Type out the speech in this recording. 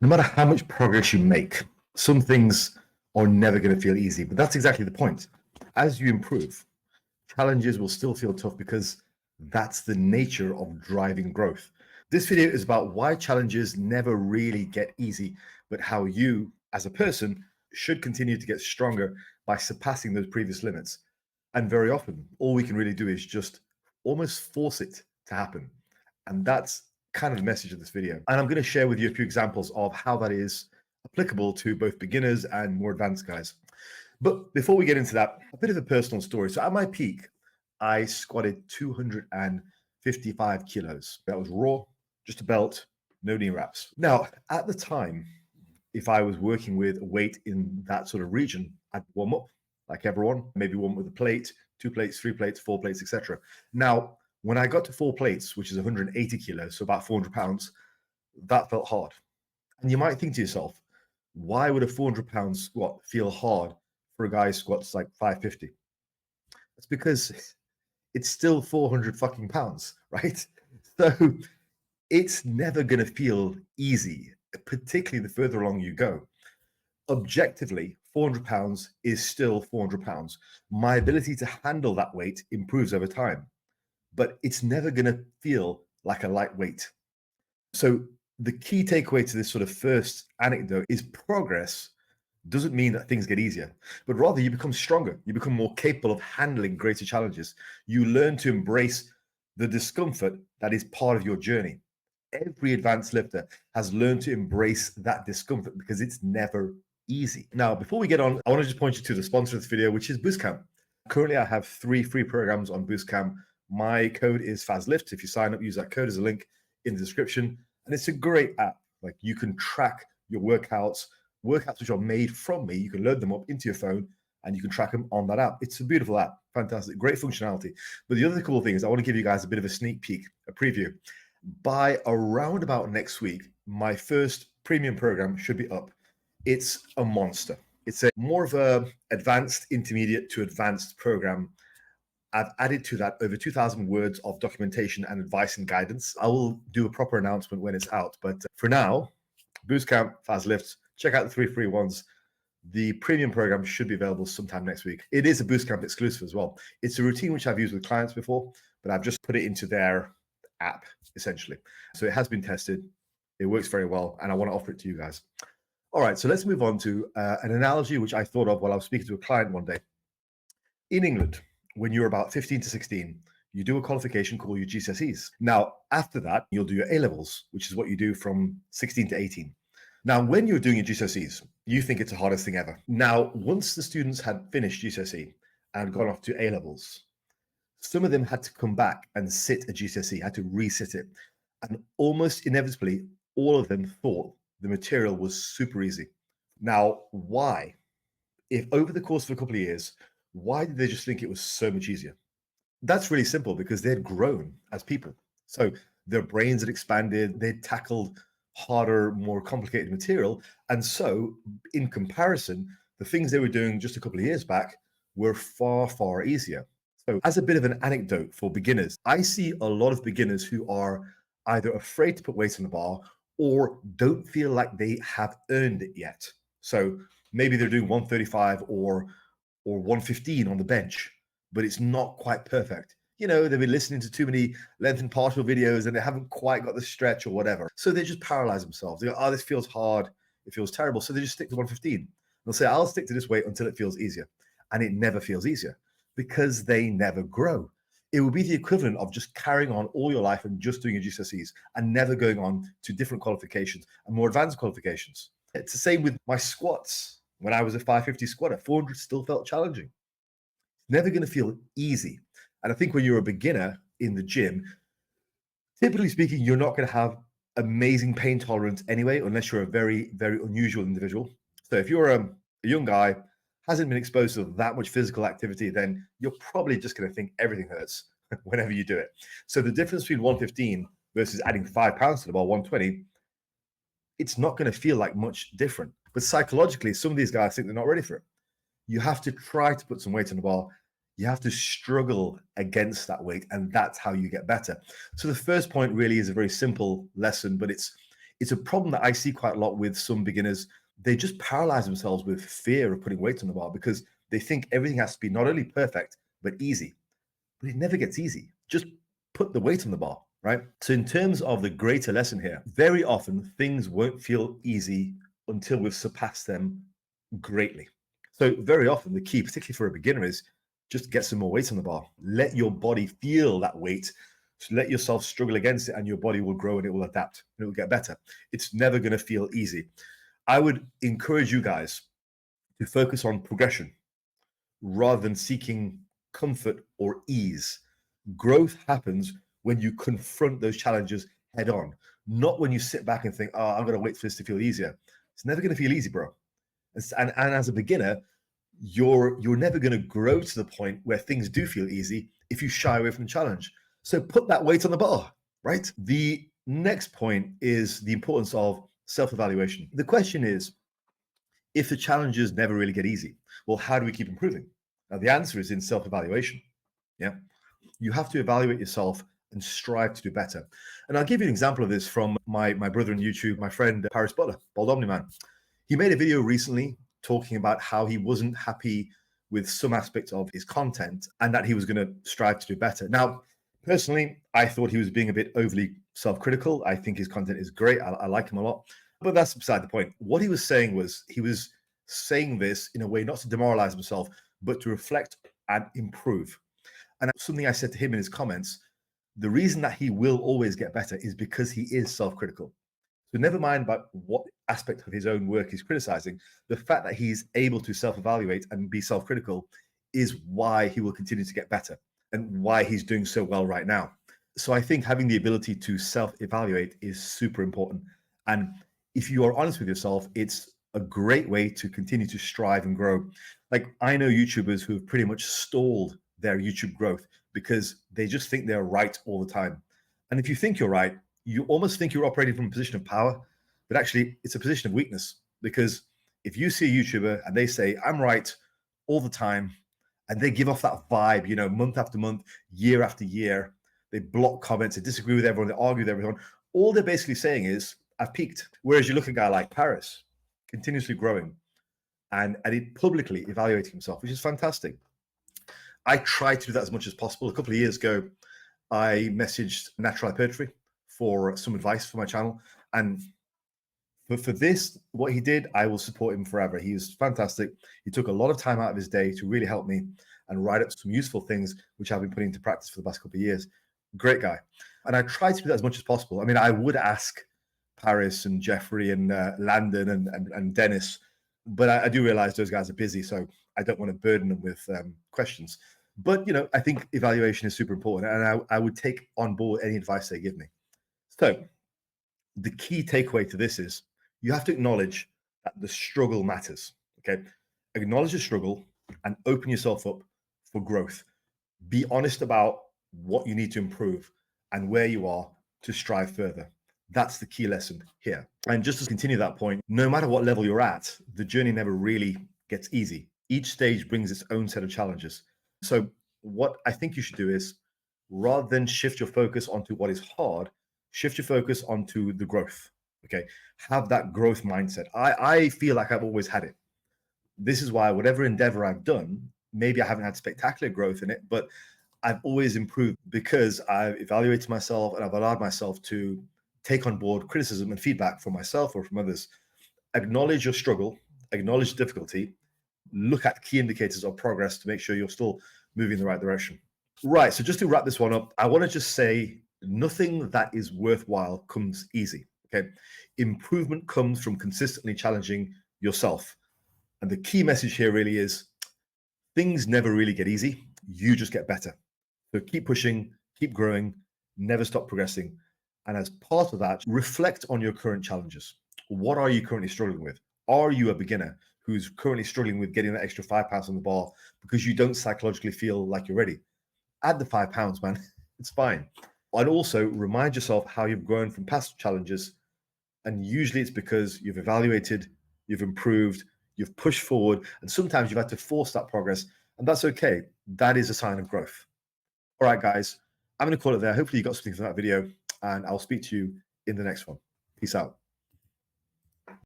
No matter how much progress you make, some things are never going to feel easy, but that's exactly the point. As you improve, challenges will still feel tough because that's the nature of driving growth. This video is about why challenges never really get easy, but how you, as a person, should continue to get stronger by surpassing those previous limits. And very often, all we can really do is just almost force it to happen. And that's kind of the message of this video. And I'm going to share with you a few examples of how that is applicable to both beginners and more advanced guys. But before we get into that, a bit of a personal story. So at my peak, I squatted 255 kilos. That was raw, just a belt, no knee wraps. Now, at the time, if I was working with a weight in that sort of region, I'd warm up like everyone, maybe warm up with a plate, 2 plates, 3 plates, 4 plates, etc. Now, when I got to 4 plates, which is 180 kilos, so about 400 pounds, that felt hard. And you might think to yourself, why would a 400-pound squat feel hard for a guy who squats like 550? That's because it's still 400 fucking pounds, right? So it's never going to feel easy, particularly the further along you go. Objectively, 400 pounds is still 400 pounds. My ability to handle that weight improves over time, but it's never going to feel like a lightweight. So the key takeaway to this sort of first anecdote is progress doesn't mean that things get easier, but rather you become stronger. You become more capable of handling greater challenges. You learn to embrace the discomfort that is part of your journey. Every advanced lifter has learned to embrace that discomfort because it's never easy. Now, before we get on, I want to just point you to the sponsor of this video, which is Bootcamp. Currently, I have 3 free programs on Bootcamp. My code is Fazlifts. If you sign up, use that code as a link in the description. And it's a great app. Like, you can track your workouts which are made from me. You can load them up into your phone and you can track them on that app. It's a beautiful app. Fantastic. Great functionality. But the other cool thing is I want to give you guys a bit of a sneak peek, a preview. By around about next week, my first premium program should be up. It's a monster. It's a more of a advanced, intermediate to advanced program. I've added to that over 2,000 words of documentation and advice and guidance. I will do a proper announcement when it's out. But for now, Bootcamp, Fazlifts, check out the 3 free ones. The premium program should be available sometime next week. It is a Bootcamp exclusive as well. It's a routine which I've used with clients before, but I've just put it into their app, essentially. So it has been tested. It works very well, and I want to offer it to you guys. All right, so let's move on to an analogy which I thought of while I was speaking to a client one day. In England, when you're about 15 to 16, you do a qualification called your GCSEs. Now, after that, you'll do your A-levels, which is what you do from 16 to 18. Now, when you're doing your GCSEs, you think it's the hardest thing ever. Now, once the students had finished GCSE and gone off to A-levels, some of them had to come back and sit a GCSE, had to resit it. And almost inevitably, all of them thought the material was super easy. Now, why? If over the course of a couple of years, why did they just think it was so much easier? That's really simple, because they'd grown as people. So their brains had expanded, they'd tackled harder, more complicated material. And so in comparison, the things they were doing just a couple of years back were far, far easier. So as a bit of an anecdote for beginners, I see a lot of beginners who are either afraid to put weights on the bar or don't feel like they have earned it yet. So maybe they're doing 135 or 115 on the bench, but it's not quite perfect. You know, they've been listening to too many length and partial videos and they haven't quite got the stretch or whatever. So they just paralyze themselves. They go, oh, this feels hard. It feels terrible. So they just stick to 115. They'll say, I'll stick to this weight until it feels easier. And it never feels easier because they never grow. It would be the equivalent of just carrying on all your life and just doing your GCSEs and never going on to different qualifications and more advanced qualifications. It's the same with my squats. When I was a 550 squatter, 400 still felt challenging. It's never going to feel easy. And I think when you're a beginner in the gym, typically speaking, you're not going to have amazing pain tolerance anyway, unless you're a very, very unusual individual. So if you're a young guy, hasn't been exposed to that much physical activity, then you're probably just going to think everything hurts whenever you do it. So the difference between 115 versus adding 5 pounds to the bar, 120, it's not going to feel like much different. But psychologically, some of these guys think they're not ready for it. You have to try to put some weight on the bar. You have to struggle against that weight, and that's how you get better. So the first point really is a very simple lesson, but it's It's a problem that I see quite a lot with some beginners. They just paralyze themselves with fear of putting weights on the bar because they think everything has to be not only perfect, but easy. But it never gets easy. Just put the weight on the bar, right? So, in terms of the greater lesson here, very often things won't feel easy until we've surpassed them greatly. So, very often the key, particularly for a beginner, is just get some more weight on the bar. Let your body feel that weight. So let yourself struggle against it, and your body will grow and it will adapt and it will get better. It's never going to feel easy. I would encourage you guys to focus on progression rather than seeking comfort or ease. Growth happens when you confront those challenges head on, not when you sit back and think, oh, I'm going to wait for this to feel easier. It's never going to feel easy, bro. And as a beginner, you're never going to grow to the point where things do feel easy if you shy away from the challenge. So put that weight on the bar, right? The next point is the importance of self-evaluation. The question is, if the challenges never really get easy, well, how do we keep improving? Now, the answer is in self-evaluation. Yeah. You have to evaluate yourself and strive to do better. And I'll give you an example of this from my brother on YouTube, my friend Paris Butler, Bald Omni Man. He made a video recently talking about how he wasn't happy with some aspects of his content and that he was going to strive to do better. Now, personally, I thought he was being a bit overly self-critical. I think his content is great. I like him a lot, but that's beside the point. What he was saying was he was saying this in a way not to demoralize himself, but to reflect and improve. And something I said to him in his comments, the reason that he will always get better is because he is self-critical. So never mind about what aspect of his own work he's criticizing, the fact that he's able to self-evaluate and be self-critical is why he will continue to get better and why he's doing so well right now. So I think having the ability to self-evaluate is super important. And if you are honest with yourself, it's a great way to continue to strive and grow. Like, I know YouTubers who have pretty much stalled their YouTube growth because they just think they're right all the time. And if you think you're right, you almost think you're operating from a position of power, but actually it's a position of weakness. Because if you see a YouTuber and they say, I'm right all the time, and they give off that vibe, month after month, year after year, they block comments, they disagree with everyone, they argue with everyone. All they're basically saying is, I've peaked. Whereas you look at a guy like Paris, continuously growing and it publicly evaluating himself, which is fantastic. I try to do that as much as possible. A couple of years ago, I messaged Natural Hypertrophy for some advice for my channel. And for this, what he did, I will support him forever. He is fantastic. He took a lot of time out of his day to really help me and write up some useful things, which I've been putting into practice for the past couple of years. Great guy. And I try to do that as much as possible. I mean, I would ask Paris and Jeffrey and Landon and Dennis, but I do realize those guys are busy, so I don't want to burden them with questions. But, I think evaluation is super important, and I would take on board any advice they give me. So the key takeaway to this is you have to acknowledge that the struggle matters, okay? Acknowledge the struggle and open yourself up for growth. Be honest about what you need to improve and where you are to strive further. That's the key lesson here. And just to continue that point, no matter what level you're at, the journey never really gets easy. Each stage brings its own set of challenges. So what I think you should do is, rather than shift your focus onto what is hard, shift your focus onto the growth. Okay. Have that growth mindset. I feel like I've always had it. This is why whatever endeavor I've done, maybe I haven't had spectacular growth in it, but I've always improved because I've evaluated myself and I've allowed myself to take on board criticism and feedback from myself or from others. Acknowledge your struggle, acknowledge difficulty, look at key indicators of progress to make sure you're still moving in the right direction. Right. So just to wrap this one up, I want to just say nothing that is worthwhile comes easy. Okay. Improvement comes from consistently challenging yourself. And the key message here really is things never really get easy. You just get better. So keep pushing, keep growing, never stop progressing. And as part of that, reflect on your current challenges. What are you currently struggling with? Are you a beginner who's currently struggling with getting that extra £5 on the bar because you don't psychologically feel like you're ready? Add the £5, man. It's fine. And also remind yourself how you've grown from past challenges. And usually it's because you've evaluated, you've improved, you've pushed forward, and sometimes you've had to force that progress. And that's okay. That is a sign of growth. All right, guys, I'm going to call it there. Hopefully you got something from that video, and I'll speak to you in the next one. Peace out.